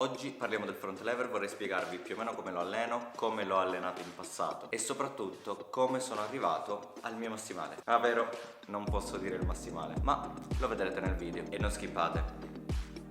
Oggi parliamo del front lever, vorrei spiegarvi più o meno come lo alleno, come l'ho allenato in passato e soprattutto come sono arrivato al mio massimale. Ah, vero, non posso dire il massimale, ma lo vedrete nel video e non skippate,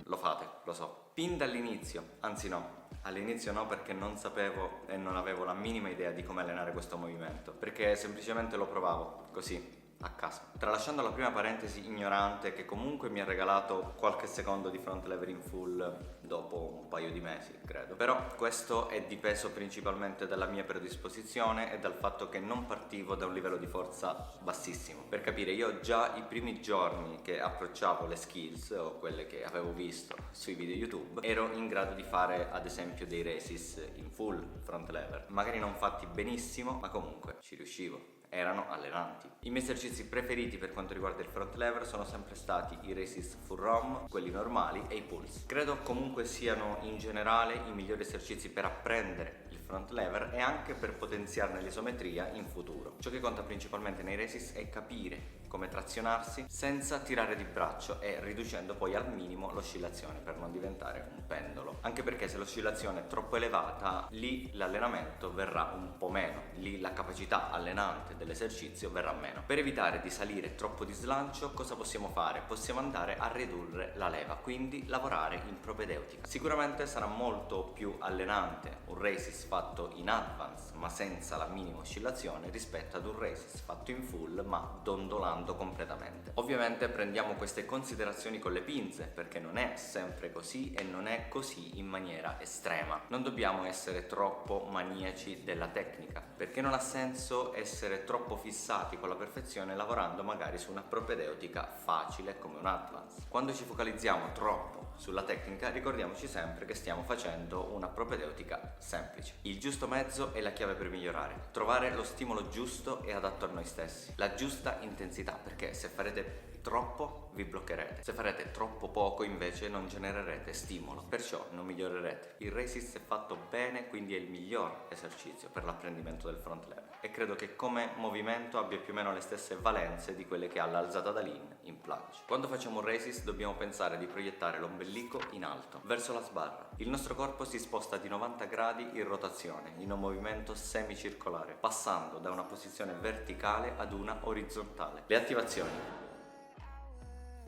lo fate, lo so. Fin dall'inizio, anzi no, all'inizio no, perché non sapevo e non avevo la minima idea di come allenare questo movimento, perché semplicemente lo provavo così a caso. Tralasciando la prima parentesi ignorante che comunque mi ha regalato qualche secondo di front lever in full dopo un paio di mesi, credo. Però questo è dipeso principalmente dalla mia predisposizione e dal fatto che non partivo da un livello di forza bassissimo. Per capire, io già i primi giorni che approcciavo le skills o quelle che avevo visto sui video YouTube ero in grado di fare ad esempio dei resist in full front lever, magari non fatti benissimo, ma comunque ci riuscivo. Erano allenanti. I miei esercizi preferiti per quanto riguarda il front lever sono sempre stati i resist full ROM, quelli normali e i pulse. Credo comunque siano in generale i migliori esercizi per apprendere il front lever e anche per potenziarne l'isometria in futuro. Ciò che conta principalmente nei resist è capire come trazionarsi senza tirare di braccio e riducendo poi al minimo l'oscillazione per non diventare un pendolo. Anche perché se l'oscillazione è troppo elevata, lì l'allenamento verrà un po' meno, lì la capacità allenante dell'esercizio verrà meno. Per evitare di salire troppo di slancio, cosa possiamo fare? Possiamo andare a ridurre la leva, quindi lavorare in propedeutica. Sicuramente sarà molto più allenante un resist fatto in advance ma senza la minima oscillazione rispetto ad un resist fatto in full ma dondolando completamente. Ovviamente prendiamo queste considerazioni con le pinze, perché non è sempre così e non è così in maniera estrema. Non dobbiamo essere troppo maniaci della tecnica, perché non ha senso essere troppo fissati con la perfezione lavorando magari su una propedeutica facile come un advance. Quando ci focalizziamo troppo sulla tecnica, ricordiamoci sempre che stiamo facendo una propedeutica semplice. Il giusto mezzo è la chiave per migliorare. Trovare lo stimolo giusto e adatto a noi stessi, la giusta intensità, perché se farete troppo vi bloccherete, se farete troppo poco invece non genererete stimolo, perciò non migliorerete. Il resist è fatto bene, quindi è il miglior esercizio per l'apprendimento del front lever e credo che come movimento abbia più o meno le stesse valenze di quelle che ha l'alzata da lean in planche. Quando facciamo un resist dobbiamo pensare di proiettare l'ombelico in alto, verso la sbarra. Il nostro corpo si sposta di 90 gradi in rotazione, in un movimento semicircolare, passando da una posizione verticale ad una orizzontale. Le attivazioni.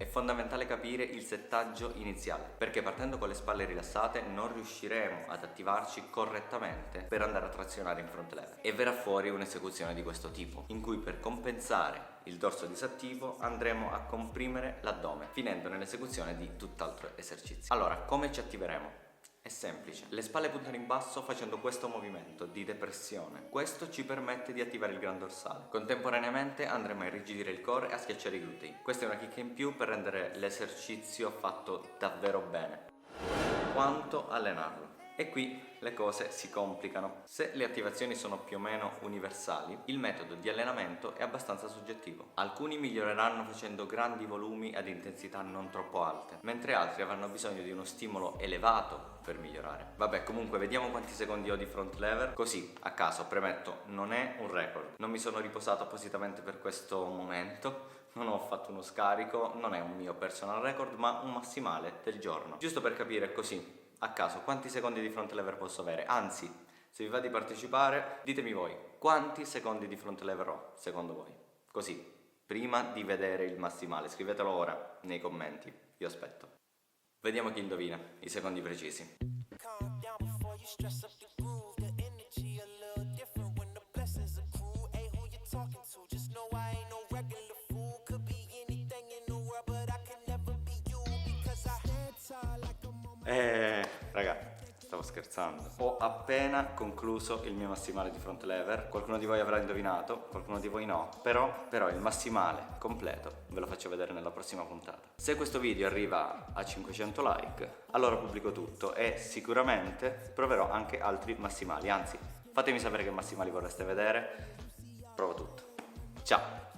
È fondamentale capire il settaggio iniziale, perché partendo con le spalle rilassate non riusciremo ad attivarci correttamente per andare a trazionare in front lever e verrà fuori un'esecuzione di questo tipo, in cui per compensare il dorso disattivo andremo a comprimere l'addome, finendo nell'esecuzione di tutt'altro esercizio. Allora, come ci attiveremo? È semplice, le spalle puntano in basso facendo questo movimento di depressione. Questo ci permette di attivare il gran dorsale. Contemporaneamente andremo a irrigidire il core e a schiacciare i glutei. Questa è una chicca in più per rendere l'esercizio fatto davvero bene. Quanto allenarlo? E qui le cose si complicano. Se le attivazioni sono più o meno universali, il metodo di allenamento è abbastanza soggettivo. Alcuni miglioreranno facendo grandi volumi ad intensità non troppo alte, mentre altri avranno bisogno di uno stimolo elevato per migliorare. Vabbè, comunque vediamo quanti secondi ho di front lever, così a caso, premetto, non è un record. Non mi sono riposato appositamente per questo momento. Non ho fatto uno scarico, non è un mio personal record, ma un massimale del giorno. Giusto per capire così, a caso, quanti secondi di front lever posso avere? Anzi, se vi va di partecipare, ditemi voi, quanti secondi di front lever ho, secondo voi? Così, prima di vedere il massimale, scrivetelo ora nei commenti, io aspetto. Vediamo chi indovina i secondi precisi. Raga, stavo scherzando. Ho appena concluso il mio massimale di front lever. Qualcuno di voi avrà indovinato, qualcuno di voi no. Però il massimale completo ve lo faccio vedere nella prossima puntata. Se questo video arriva a 500 like, allora pubblico tutto e sicuramente proverò anche altri massimali. Anzi, fatemi sapere che massimali vorreste vedere. Provo tutto. Ciao!